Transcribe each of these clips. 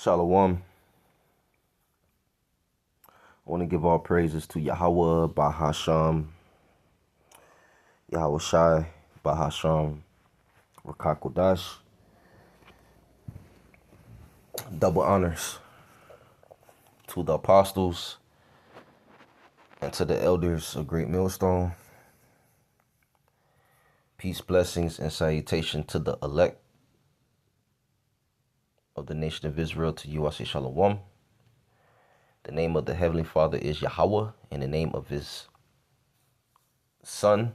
Shalom. I want to give all praises to Yahweh Bahasham, Yahweh Shai Bahasham, Rakakodash. Double honors to the apostles and to the elders of Great Millstone. Peace, blessings, and salutation to the elect of the nation of Israel. To you I say Shalom. The name of the Heavenly Father is Yahweh, and the name of his Son,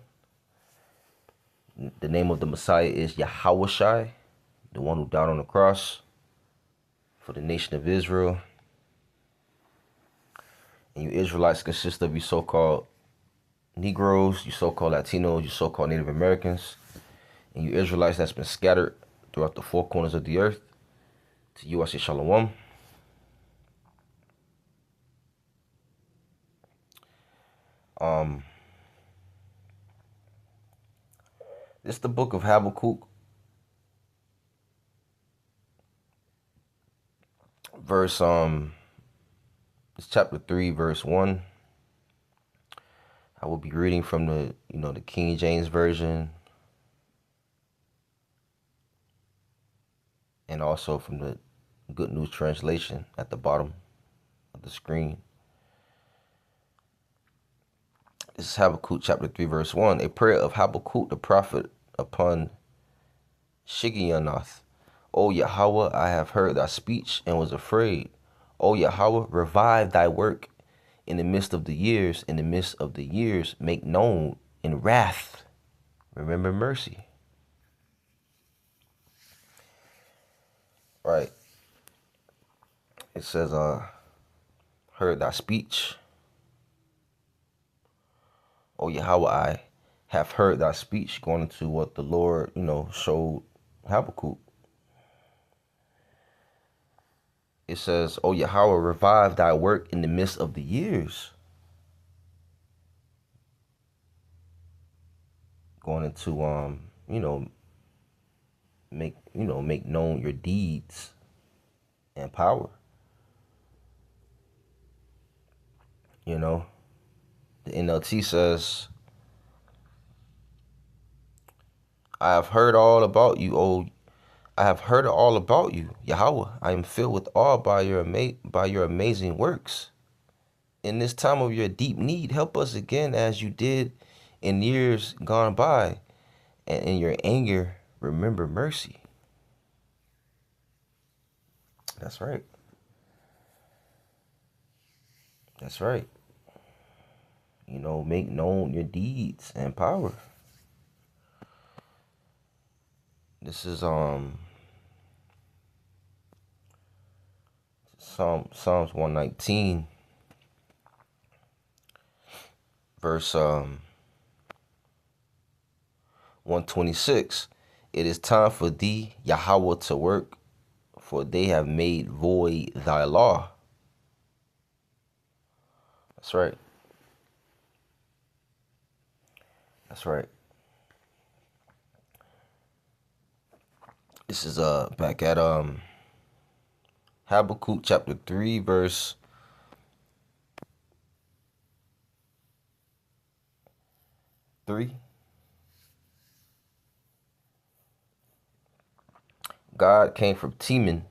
the name of the Messiah is Yahweh Shai, the one who died on the cross for the nation of Israel. And you Israelites consist of you so-called Negroes, you so-called Latinos, you so-called Native Americans, and you Israelites that's been scattered throughout the four corners of the earth. To you I say Shalom. This is the book of Habakkuk, verse it's chapter 3, verse 1. I will be reading from the King James Version, and also from the Good News Translation at the bottom of the screen. This is Habakkuk chapter 3, verse 1. A prayer of Habakkuk the prophet upon Shigionoth. O Yahweh, I have heard thy speech and was afraid. O Yahweh, revive thy work in the midst of the years. In the midst of the years, make known in wrath. Remember mercy. Right. It says, heard thy speech. O Yahweh, I have heard thy speech, going into what the Lord, showed Habakkuk. It says, O Yahweh, revive thy work in the midst of the years. Going into, make known your deeds and power. The NLT says, I have heard all about you, I have heard all about you, Yahweh. I am filled with awe by your amazing works. In this time of your deep need, help us again as you did in years gone by, and in your anger, remember mercy. That's right. That's right. Make known your deeds and power. This is Psalms 119, verse 126. It is time for thee, Yahweh, to work, for they have made void thy law. That's right. That's right. This is back at Habakkuk chapter 3, verse 3. God came from Teman,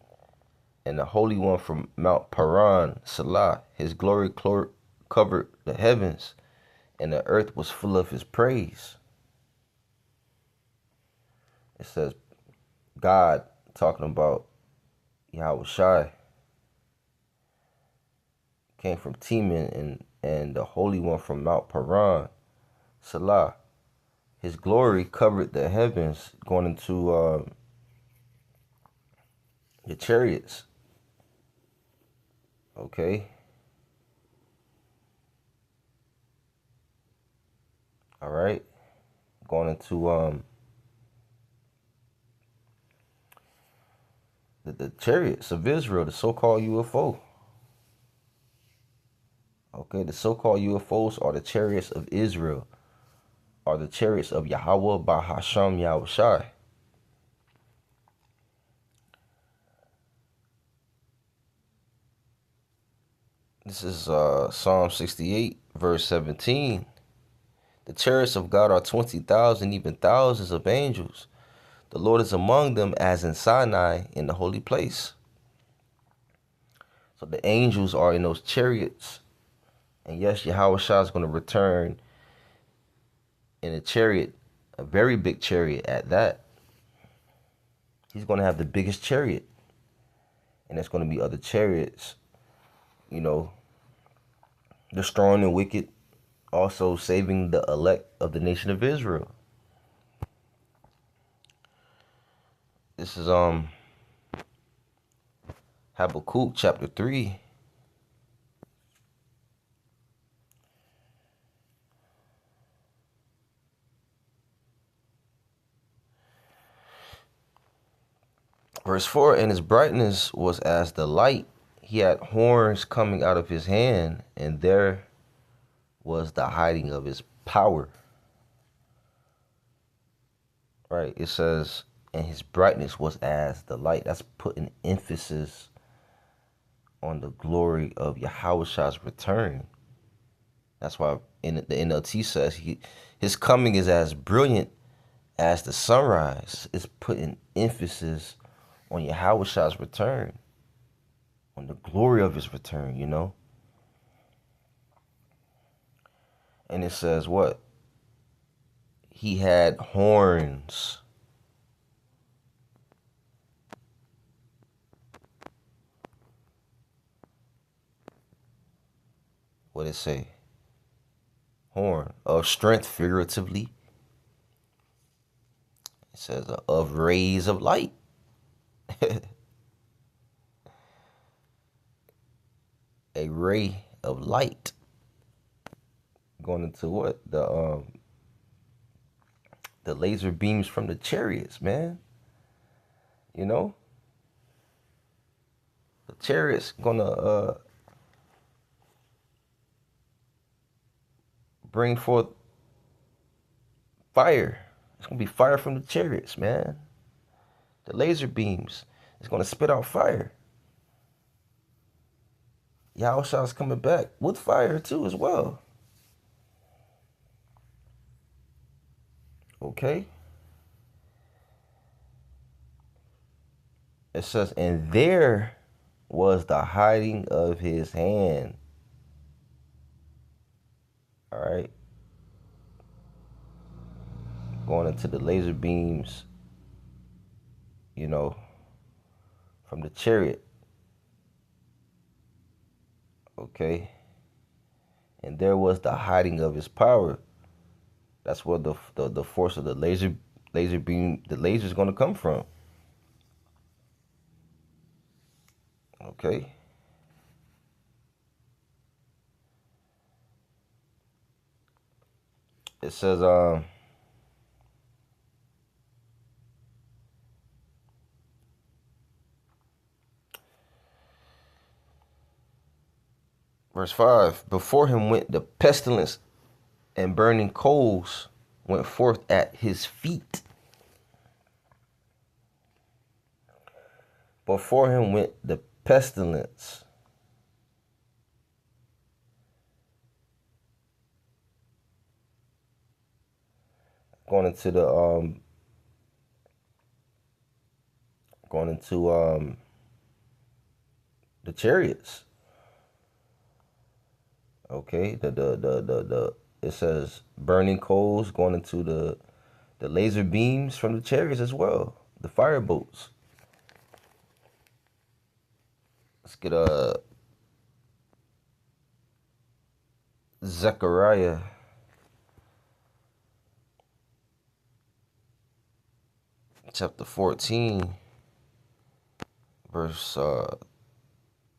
and the Holy One from Mount Paran, Salah. His glory covered the heavens, and the earth was full of his praise. It says God talking about Yahweh Shai came from Teman, and the Holy One from Mount Paran, Salah. His glory covered the heavens, going into the chariots. Okay. All right. Going into the chariots of Israel, the so-called UFO. Okay, the so-called UFOs are the chariots of Israel, are the chariots of Yahweh Bahasham Yahweh Shai. This is Psalm 68, verse 17. The chariots of God are 20,000, even thousands of angels. The Lord is among them as in Sinai in the holy place. So the angels are in those chariots. And yes, Yahweh Shah is going to return in a chariot, a very big chariot at that. He's going to have the biggest chariot. And there's going to be other chariots, destroying the wicked, also saving the elect of the nation of Israel. This is Habakkuk chapter 3. Verse 4, and his brightness was as the light. He had horns coming out of his hand, and there was the hiding of his power. Right, it says, and his brightness was as the light. That's putting emphasis on the glory of Yahweh's return. That's why in the NLT says his coming is as brilliant as the sunrise. It's putting emphasis on Yahweh's return, on the glory of his return, And it says what? He had horns. What did it say? Horn of strength, figuratively. It says of rays of light. A ray of light going into what? The laser beams from the chariots, man. The chariots gonna bring forth fire. It's gonna be fire from the chariots, man. The laser beams. It's gonna spit out fire. Yahushua's coming back with fire too as well. Okay. It says, and there was the hiding of his hand. All right. Going into the laser beams, from the chariot. Okay. And there was the hiding of his power. That's where the force of the laser beam, the laser is going to come from. Okay. It says verse 5, before him went the pestilence, and burning coals went forth at his feet. Before him went the pestilence. Going into the chariots. Okay, it says burning coals going into the laser beams from the chariots as well, the fire bolts. Let's get Zechariah chapter 14, verse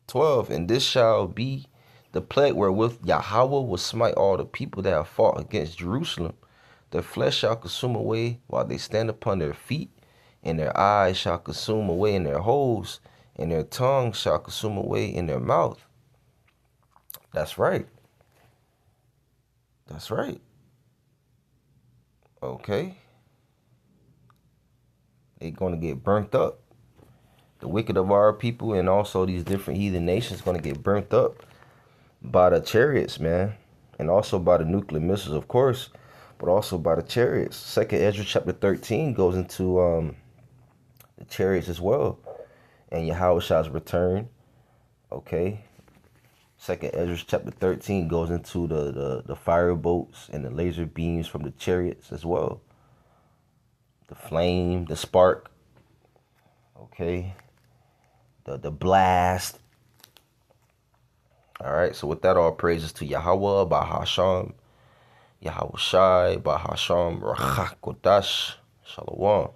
12, and this shall be the plague wherewith Yahweh will smite all the people that have fought against Jerusalem. Their flesh shall consume away while they stand upon their feet, and their eyes shall consume away in their holes, and their tongue shall consume away in their mouth. That's right. That's right. Okay. They're going to get burnt up. The wicked of our people and also these different heathen nations going to get burnt up. by the chariots, man, and also by the nuclear missiles, of course, but also by the chariots. Second Ezra chapter 13 goes into the chariots as well, and Yahweh's return. Okay, Second Ezra chapter 13 goes into the fire bolts and the laser beams from the chariots as well. The flame, the spark, okay, the blast. All right, so with that, all praises to Yahweh, Bahasham, Yahweh Shai, Bahasham, Rachakodash, Shalom.